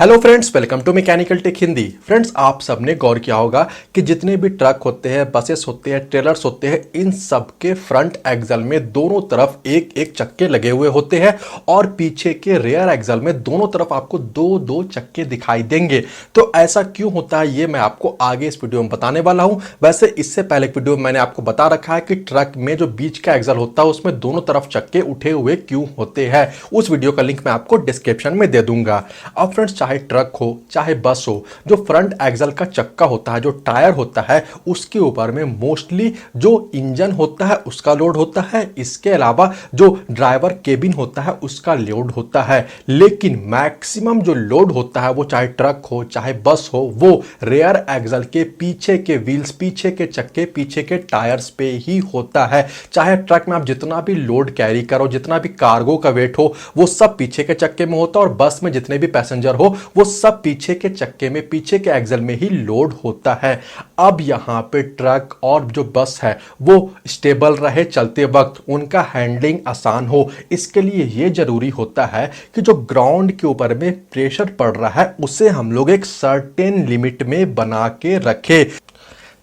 Hello friends, welcome to mechanical tech Hindi. Friends, आप सबने गौर किया होगा कि जितने भी ट्रक होते हैं, बसेस होते हैं, ट्रेलर्स होते हैं, इन सब के फ्रंट एक्सल में दोनों तरफ एक एक चक्के लगे हुए होते हैं और पीछे के रेयर एक्सल में दोनों तरफ आपको दो दो चक्के दिखाई देंगे। तो ऐसा क्यों होता है ये मैं आपको आगे इस वीडियो में बताने वाला हूं। वैसे इससे पहले एक वीडियो में मैंने आपको बता रखा है कि ट्रक में जो बीच का एक्सल होता है उसमें दोनों तरफ चक्के उठे हुए क्यों होते हैं। उस वीडियो का लिंक मैं आपको डिस्क्रिप्शन में दे दूंगा। अब फ्रेंड्स, चाहे ट्रक हो चाहे बस हो, जो फ्रंट एक्सल का चक्का होता है, जो टायर होता है, उसके ऊपर में मोस्टली जो इंजन होता है उसका लोड होता है। इसके अलावा जो ड्राइवर केबिन होता है उसका लोड होता है। लेकिन मैक्सिमम जो लोड होता है वो चाहे ट्रक हो चाहे बस हो, वो रेयर एक्सल के पीछे के व्हील्स, पीछे के चक्के, पीछे के टायर्स पे ही होता है। चाहे ट्रक में आप जितना भी लोड कैरी करो, जितना भी कार्गो का वेट हो, वो सब पीछे के चक्के में होता है और बस में जितने भी पैसेंजर हो वो सब पीछे के चक्के में, पीछे के एक्सल में ही लोड होता है। अब यहां पे ट्रक और जो बस है वो स्टेबल रहे, चलते वक्त उनका हैंडलिंग आसान हो, इसके लिए यह जरूरी होता है कि जो ग्राउंड के ऊपर में प्रेशर पड़ रहा है उसे हम लोग एक सर्टेन लिमिट में बना के रखें।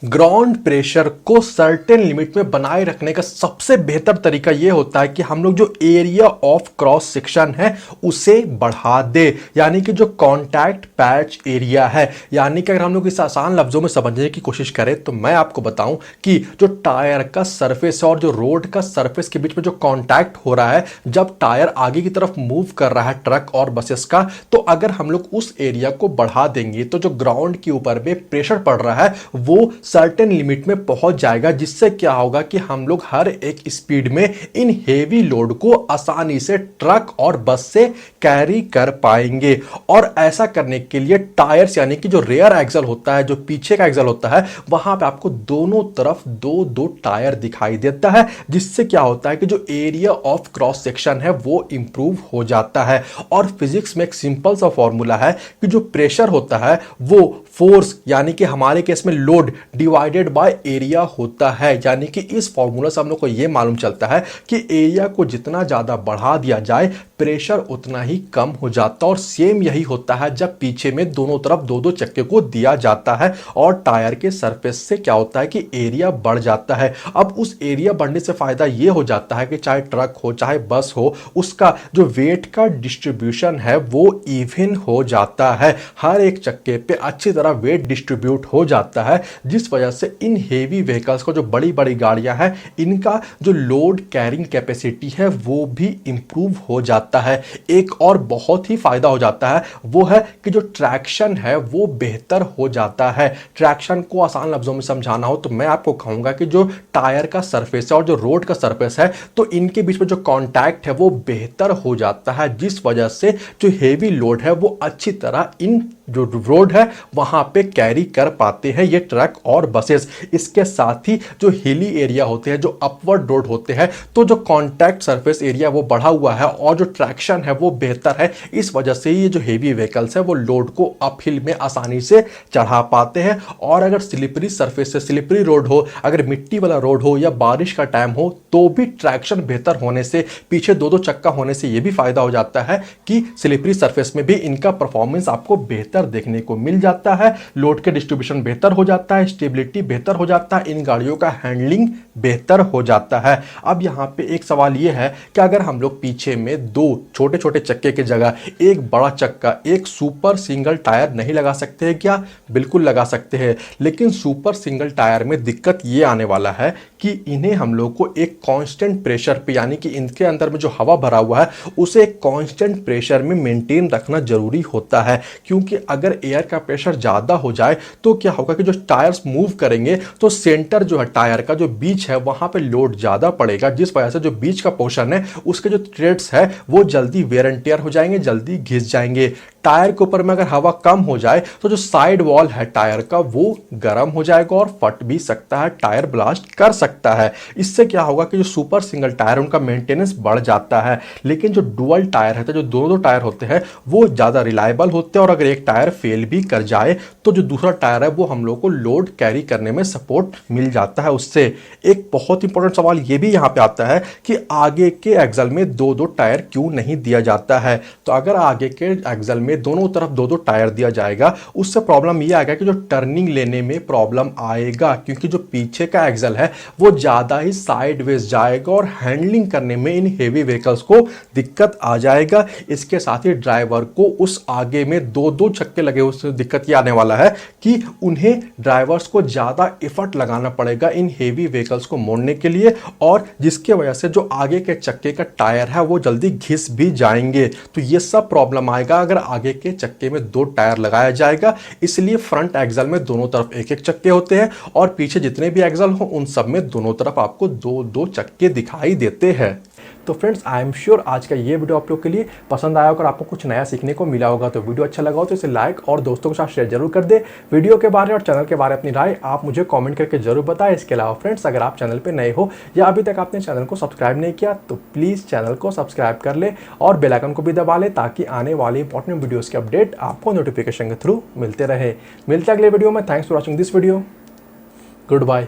ग्राउंड प्रेशर को सर्टेन लिमिट में बनाए रखने का सबसे बेहतर तरीका यह होता है कि हम लोग जो एरिया ऑफ क्रॉस सेक्शन है उसे बढ़ा दे, यानी कि जो कांटेक्ट पैच एरिया है। यानी कि अगर हम लोग इस आसान लफ्जों में समझने की कोशिश करें तो मैं आपको बताऊं कि जो टायर का सरफेस और जो रोड का सरफेस के बीच में जो कांटेक्ट हो रहा है, जब टायर आगे की तरफ मूव कर रहा है ट्रक और बसेस का, तो अगर हम लोग उस एरिया को बढ़ा देंगे तो जो ग्राउंड के ऊपर में प्रेशर पड़ रहा है वो सर्टेन लिमिट में पहुंच जाएगा, जिससे क्या होगा कि हम लोग हर एक स्पीड में इन हेवी लोड को आसानी से ट्रक और बस से कैरी कर पाएंगे। और ऐसा करने के लिए टायर्स, यानी कि जो रेयर एक्सल होता है, जो पीछे का एक्सल होता है, वहां पे आपको दोनों तरफ दो दो टायर दिखाई देता है, जिससे क्या होता है कि जो एरिया ऑफ क्रॉस सेक्शन है वो इंप्रूव हो जाता है। और फिजिक्स में एक सिंपल सा फॉर्मूला है कि जो प्रेशर होता है वो फोर्स, यानी कि हमारे केस में लोड डिवाइडेड बाय एरिया होता है। यानी कि इस फॉर्मूला से हम लोग को यह मालूम चलता है कि एरिया को जितना ज्यादा बढ़ा दिया जाए प्रेशर उतना ही कम हो जाता है। और सेम यही होता है जब पीछे में दोनों तरफ दो दो चक्के को दिया जाता है और टायर के सरफेस से क्या होता है कि एरिया बढ़ जाता है। अब उस एरिया बढ़ने से फायदा यह हो जाता है कि चाहे ट्रक हो चाहे बस हो, उसका जो वेट का डिस्ट्रीब्यूशन है वो इवन हो जाता है। हर एक चक्के पे अच्छी तरह वेट डिस्ट्रीब्यूट हो जाता है, जिस वजह से इन हेवी व्हीकल्स को, जो बड़ी बड़ी गाड़ियां हैं, इनका जो लोड कैरिंग कैपेसिटी है वो भी इंप्रूव हो जाता है। एक और बहुत ही फायदा हो जाता है वो है कि जो ट्रैक्शन है वो बेहतर हो जाता है। ट्रैक्शन को आसान लफ्जों में समझाना हो तो मैं आपको कहूंगा कि जो टायर का सरफेस है और जो रोड का सरफेस है, तो इनके बीच में जो कांटेक्ट है वो बेहतर हो जाता है, जिस वजह से जो हेवी लोड है वो अच्छी तरह इन जो रोड है वहां पे कैरी कर पाते हैं ये ट्रक और बसेस। इसके साथ ही जो हिली एरिया होते हैं, जो अपवर्ड रोड होते हैं, तो जो कांटेक्ट सरफेस एरिया वो बढ़ा हुआ है और जो ट्रैक्शन है वो बेहतर है। इस वजह से ये जो हेवी व्हीकल्स है वो लोड को अप हिल में आसानी से चढ़ा पाते हैं। और अगर स्लिपरी सरफेस से, स्लिपरी रोड हो, अगर मिट्टी वाला रोड हो या बारिश का टाइम हो, तो भी ट्रैक्शन बेहतर होने से, पीछे दो दो चक्का होने से यह भी फायदा हो जाता है कि स्लिपरी सरफेस में भी इनका परफॉर्मेंस आपको बेहतर देखने को मिल जाता है। लोड के डिस्ट्रीब्यूशन बेहतर हो जाता है, स्टेबिलिटी बेहतर हो जाता है, इन गाड़ियों का हैंडलिंग बेहतर हो जाता है। अब यहां पे एक सवाल यह है कि अगर हम लोग पीछे में दो छोटे छोटे चक्के की जगह एक बड़ा चक्का, एक सुपर सिंगल टायर नहीं लगा सकते हैं क्या? बिल्कुल लगा सकते हैं, लेकिन सुपर सिंगल टायर में दिक्कत ये आने वाला है कि इन्हें हम लोग को एक कांस्टेंट प्रेशर पे, यानी कि इनके अंदर में जो हवा भरा हुआ है उसे एक कांस्टेंट प्रेशर में मेंटेन रखना जरूरी होता है। क्योंकि अगर एयर का प्रेशर ज्यादा हो जाए तो क्या होगा कि जो टायर्स मूव करेंगे तो सेंटर जो है टायर का, जो बीच है, वहां पे लोड ज्यादा पड़ेगा, जिस वजह से जो बीच का पोर्शन है उसके जो थ्रेड्स है वो जल्दी वेयर एंड टेयर हो जाएंगे, जल्दी घिस जाएंगे। टायर के ऊपर में अगर हवा कम हो जाए तो जो साइड वॉल है टायर का वो गर्म हो जाएगा और फट भी सकता है, टायर ब्लास्ट कर सकता है। इससे क्या होगा कि जो सुपर सिंगल टायर है उनका मेंटेनेंस बढ़ जाता है। लेकिन जो डुअल टायर है, जो दो दो टायर होते हैं, वो ज्यादा रिलायबल होते हैं और अगर एक टायर फेल भी कर जाए तो जो दूसरा टायर है वो हम लोग को लोड कैरी करने में सपोर्ट मिल जाता है उससे। एक बहुत इंपॉर्टेंट सवाल ये भी यहां पे आता है कि आगे के एक्सल में दो दो टायर क्यों नहीं दिया जाता है। तो अगर आगे के एक्सल में दोनों तरफ दो दो टायर दिया जाएगा, उससे प्रॉब्लम ये आएगा कि जो टर्निंग लेने में प्रॉब्लम आएगा, क्योंकि जो पीछे का एक्सल है वो ज़्यादा ही साइडवेज जाएगा और हैंडलिंग करने में इन हेवी व्हीकल्स को दिक्कत आ जाएगा। इसके साथ ही ड्राइवर को उस आगे में दो दो चक्के लगे, उससे दिक्कत ये आने वाला है कि उन्हें ड्राइवर्स को ज़्यादा एफर्ट लगाना पड़ेगा इन हेवी व्हीकल्स को मोड़ने के लिए, और जिसके वजह से जो आगे के चक्के का टायर है वो जल्दी घिस भी जाएंगे। तो ये सब प्रॉब्लम आएगा अगर आगे के चक्के में दो टायर लगाया जाएगा। इसलिए फ्रंट एक्सल में दोनों तरफ एक एक चक्के होते हैं और पीछे जितने भी एक्सल हो उन सब में दोनों तरफ आपको दो दो चक्के दिखाई देते हैं। तो फ्रेंड्स, आई एम श्योर आज का ये वीडियो आप लोग के लिए पसंद आया होगा, आपको कुछ नया सीखने को मिला होगा। तो वीडियो अच्छा लगा हो तो इसे लाइक और दोस्तों के साथ शेयर जरूर कर दे। वीडियो के बारे और चैनल के बारे में अपनी राय आप मुझे कमेंट करके जरूर बताएं। इसके अलावा फ्रेंड्स, अगर आप चैनल पे नए हो या अभी तक आपने चैनल को सब्सक्राइब नहीं किया तो प्लीज़ चैनल को सब्सक्राइब कर ले और बेल आइकन को भी दबा ले, ताकि आने वाली इंपॉर्टेंट वीडियोज़ के अपडेट आपको नोटिफिकेशन के थ्रू मिलते रहे। मिलते अगले वीडियो में। Thanks for watching this video. Good bye.